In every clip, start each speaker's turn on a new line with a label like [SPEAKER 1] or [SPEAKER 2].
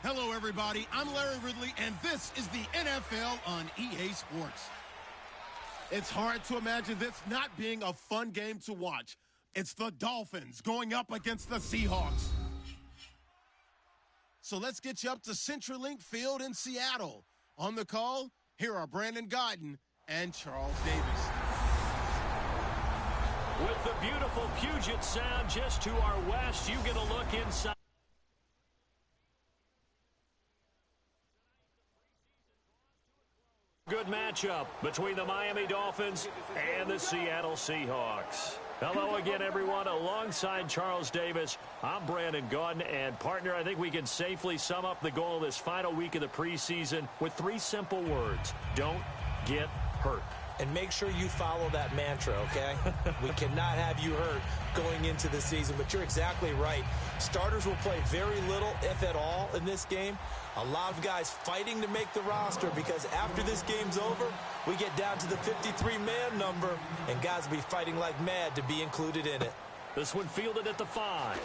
[SPEAKER 1] Hello, everybody. I'm Larry Ridley, and this is the NFL on EA Sports. It's hard to imagine this not being a fun game to watch. It's the Dolphins going up against the Seahawks. So let's get you up to CenturyLink Field in Seattle. On the call, here are Brandon Gaudin and Charles Davis.
[SPEAKER 2] With the beautiful Puget Sound just to our west, you get a look inside. Good matchup between the Miami Dolphins and the Seattle Seahawks. Hello again, everyone. Alongside Charles Davis, I'm Brandon Gaudin. And, partner, I think we can safely sum up the goal of this final week of the preseason with 3 simple words. Don't get hurt.
[SPEAKER 3] And make sure you follow that mantra, okay? We cannot have you hurt going into the season, but you're exactly right. Starters will play very little, if at all, in this game. A lot of guys fighting to make the roster because after this game's over, we get down to the 53-man number, and guys will be fighting like mad to be included in it.
[SPEAKER 2] This one fielded at the 5.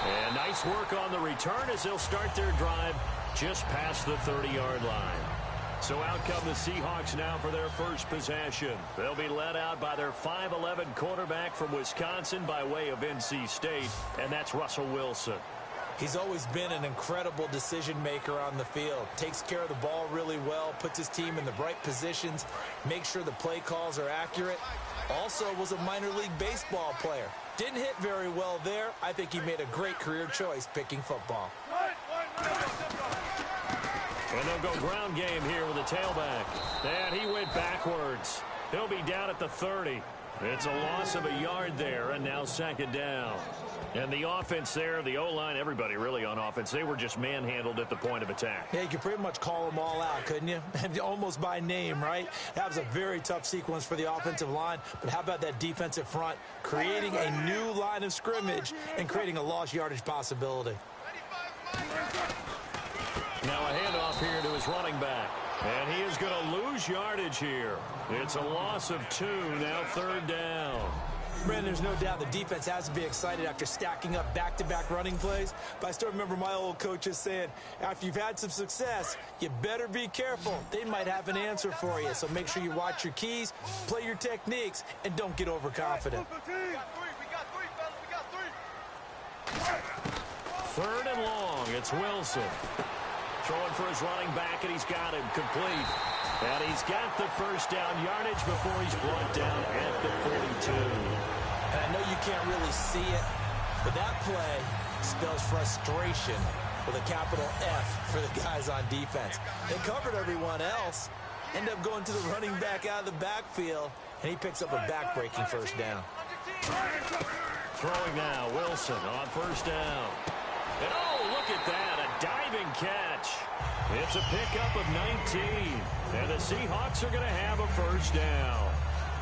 [SPEAKER 2] And nice work on the return as they'll start their drive just past the 30-yard line. So out come the Seahawks now for their first possession. They'll be led out by their 5'11 quarterback from Wisconsin by way of NC State, and that's Russell Wilson.
[SPEAKER 3] He's always been an incredible decision maker on the field. Takes care of the ball really well, puts his team in the right positions, makes sure the play calls are accurate. Also was a minor league baseball player. Didn't hit very well there. I think he made a great career choice picking football.
[SPEAKER 2] And they'll go ground game here with a tailback. And he went backwards. He'll be down at the 30. It's a loss of a yard there, and now second down. And the offense there, the O-line, everybody really on offense, they were just manhandled at the point of attack.
[SPEAKER 3] Yeah, you could pretty much call them all out, couldn't you? Almost by name, right? That was a very tough sequence for the offensive line. But how about that defensive front creating a new line of scrimmage and creating a lost yardage possibility?
[SPEAKER 2] Now a handoff here to his running back. And he is going to lose yardage here. It's a loss of 2, now third down.
[SPEAKER 3] Brandon, there's no doubt the defense has to be excited after stacking up back-to-back running plays. But I still remember my old coaches saying, after you've had some success, you better be careful. They might have an answer for you. So make sure you watch your keys, play your techniques, and don't get overconfident.
[SPEAKER 2] Third and long, it's Wilson. Throwing for his running back, and he's got him complete. And he's got the first down yardage before he's brought down at the 42.
[SPEAKER 3] And I know you can't really see it, but that play spells frustration with a capital F for the guys on defense. They covered everyone else, end up going to the running back out of the backfield, and he picks up a back-breaking first down.
[SPEAKER 2] Throwing now, Wilson on first down. And oh, look at that, a diving catch. It's a pickup of 19, and the Seahawks are going to have a first down.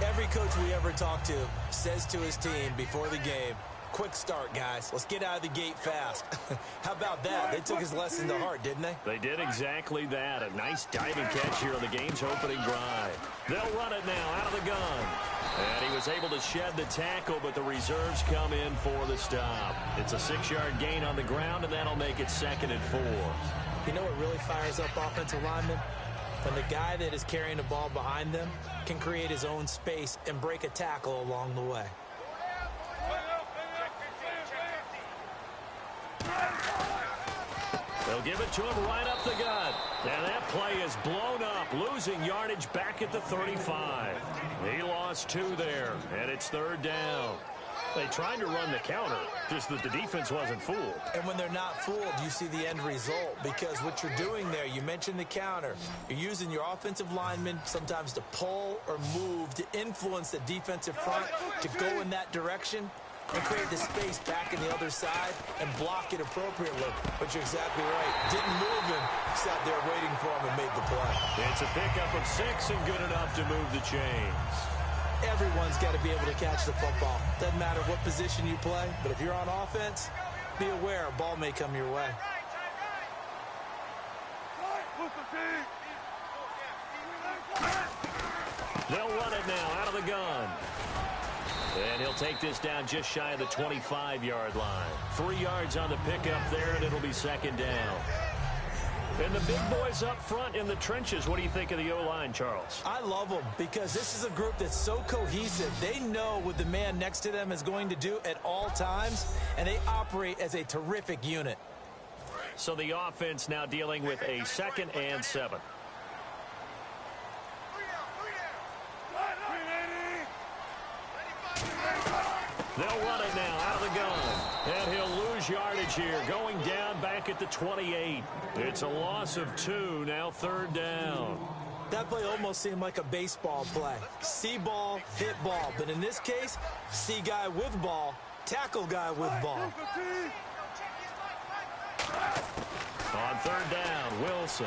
[SPEAKER 3] Every coach we ever talk to says to his team before the game, quick start, guys. Let's get out of the gate fast. How about that? They took his lesson to heart, didn't they?
[SPEAKER 2] They did exactly that. A nice diving catch here on the game's opening drive. They'll run it now out of the gun. And he was able to shed the tackle, but the reserves come in for the stop. It's a 6-yard gain on the ground, and that'll make it 2nd and 4.
[SPEAKER 3] You know what really fires up offensive linemen? When the guy that is carrying the ball behind them can create his own space and break a tackle along the way.
[SPEAKER 2] They'll give it to him right up the gut. And that play is blown up, losing yardage back at the 35. He lost 2 there, and it's third down. They tried to run the counter, just that the defense wasn't fooled.
[SPEAKER 3] And when they're not fooled, you see the end result, because what you're doing there, you mentioned the counter. You're using your offensive linemen sometimes to pull or move to influence the defensive front to go in that direction and create the space back in the other side and block it appropriately. But you're exactly right. Didn't move him. Sat there waiting for him and made the play.
[SPEAKER 2] It's a pickup of 6 and good enough to move the chains.
[SPEAKER 3] Everyone's got to be able to catch the football. Doesn't matter what position you play, but if you're on offense, be aware a ball may come your way.
[SPEAKER 2] They'll run it now out of the gun. And he'll take this down just shy of the 25-yard line. 3 yards on the pickup there, and it'll be second down. And the big boys up front in the trenches, what do you think of the O-line, Charles?
[SPEAKER 3] I love them because this is a group that's so cohesive. They know what the man next to them is going to do at all times, and they operate as a terrific unit.
[SPEAKER 2] So the offense now dealing with a 2nd and 7. They'll run it now out of the gun. And he'll lose yardage here, going down back at the 28. It's a loss of 2, now 3rd down.
[SPEAKER 3] That play almost seemed like a baseball play. See ball, hit ball. But in this case, see guy with ball, tackle guy with ball.
[SPEAKER 2] On 3rd down, Wilson.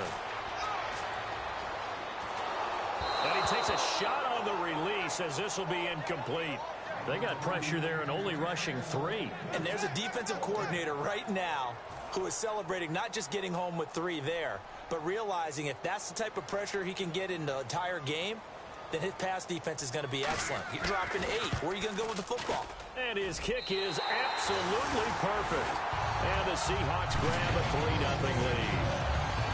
[SPEAKER 2] And he takes a shot on the release as this will be incomplete. They got pressure there and only rushing 3.
[SPEAKER 3] And there's a defensive coordinator right now who is celebrating not just getting home with 3 there, but realizing if that's the type of pressure he can get in the entire game, then his pass defense is going to be excellent. You're dropping 8. Where are you going to go with the football?
[SPEAKER 2] And his kick is absolutely perfect. And the Seahawks grab a 3-0 lead.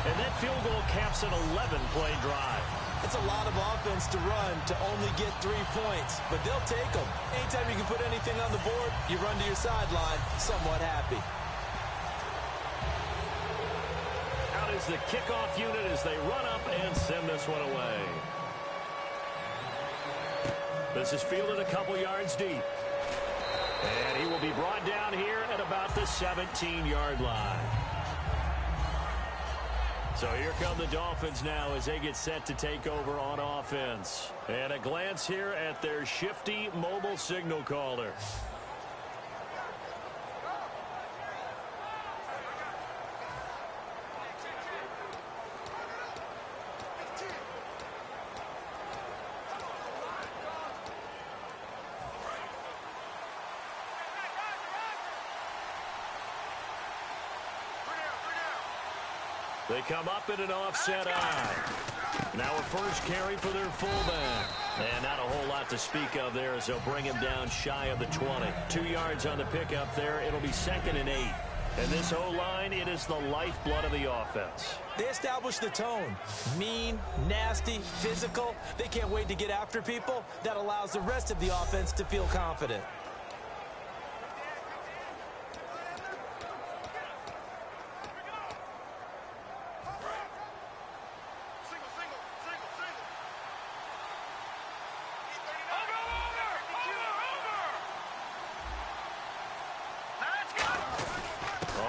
[SPEAKER 2] And that field goal caps an 11-play drive.
[SPEAKER 3] It's a lot of offense to run to only get 3 points, but they'll take them. Anytime you can put anything on the board, you run to your sideline somewhat happy.
[SPEAKER 2] Out is the kickoff unit as they run up and send this one away. This is fielded a couple yards deep. And he will be brought down here at about the 17-yard line. So here come the Dolphins now as they get set to take over on offense. And a glance here at their shifty mobile signal caller. They come up in an offset eye. Now a first carry for their fullback. And not a whole lot to speak of there as they'll bring him down shy of the 20. 2 yards on the pickup there. It'll be 2nd and 8. And this O-line, it is the lifeblood of the offense.
[SPEAKER 3] They establish the tone. Mean, nasty, physical. They can't wait to get after people. That allows the rest of the offense to feel confident.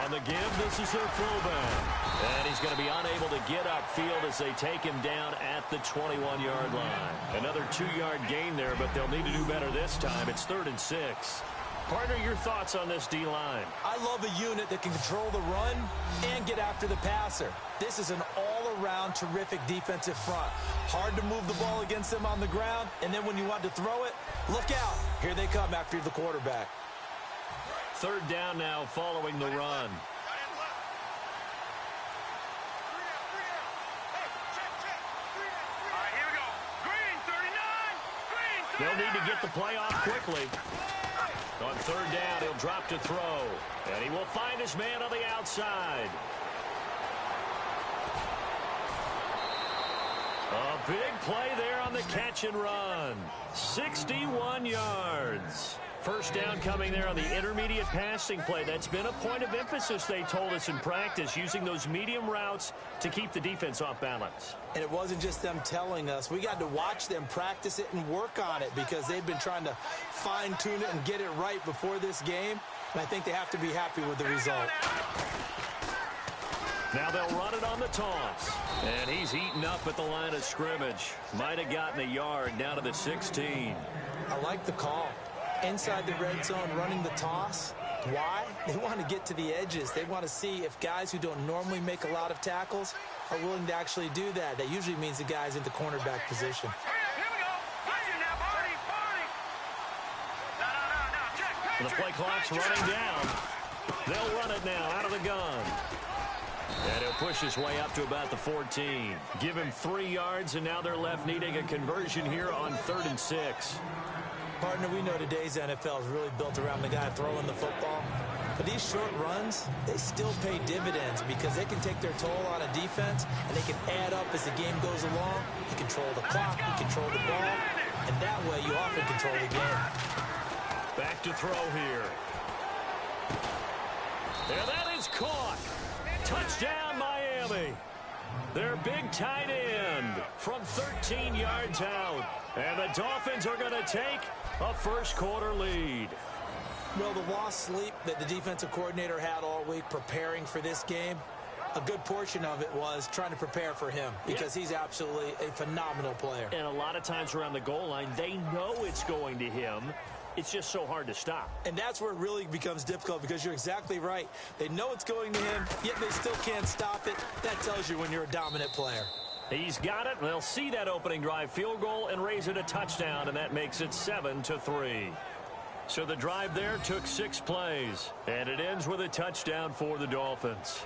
[SPEAKER 2] On the give, this is their fullback. And he's going to be unable to get upfield as they take him down at the 21-yard line. Another 2-yard gain there, but they'll need to do better this time. It's 3rd and 6. Partner, your thoughts on this D-line?
[SPEAKER 3] I love a unit that can control the run and get after the passer. This is an all-around terrific defensive front. Hard to move the ball against them on the ground, and then when you want to throw it, look out. Here they come after the quarterback.
[SPEAKER 2] 3rd down now following the run. They'll need to get the play off quickly. On 3rd down, he'll drop to throw. And he will find his man on the outside. A big play there on the catch and run. 61 yards. First down coming there on the intermediate passing play. That's been a point of emphasis, they told us in practice, using those medium routes to keep the defense off balance.
[SPEAKER 3] And it wasn't just them telling us. We got to watch them practice it and work on it because they've been trying to fine-tune it and get it right before this game. And I think they have to be happy with the result.
[SPEAKER 2] Now they'll run it on the toss. And he's eaten up at the line of scrimmage. Might have gotten a yard down to the 16.
[SPEAKER 3] I like the call. Inside the red zone, running the toss. Why? They want to get to the edges. They want to see if guys who don't normally make a lot of tackles are willing to actually do that. That usually means the guy's in the cornerback position.
[SPEAKER 2] The play clock's running down. They'll run it now out of the gun. And he'll push his way up to about the 14. Give him 3 yards, and now they're left needing a conversion here on 3rd and 6.
[SPEAKER 3] Partner, we know today's NFL is really built around the guy throwing the football. But these short runs, they still pay dividends because they can take their toll on a defense, and they can add up as the game goes along. You control the clock, you control the ball, and that way you often control the game.
[SPEAKER 2] Back to throw here. And that is caught. Touchdown, Miami. Their big tight end from 13 yards out. And the Dolphins are going to take a first-quarter lead.
[SPEAKER 3] Well, the lost sleep that the defensive coordinator had all week preparing for this game, a good portion of it was trying to prepare for him because he's absolutely a phenomenal player.
[SPEAKER 2] And a lot of times around the goal line, they know it's going to him. It's just so hard to stop.
[SPEAKER 3] And that's where it really becomes difficult because you're exactly right. They know it's going to him, yet they still can't stop it. That tells you when you're a dominant player.
[SPEAKER 2] He's got it, and they'll see that opening drive field goal and raise it a touchdown, and that makes it 7-3. So the drive there took 6 plays, and it ends with a touchdown for the Dolphins.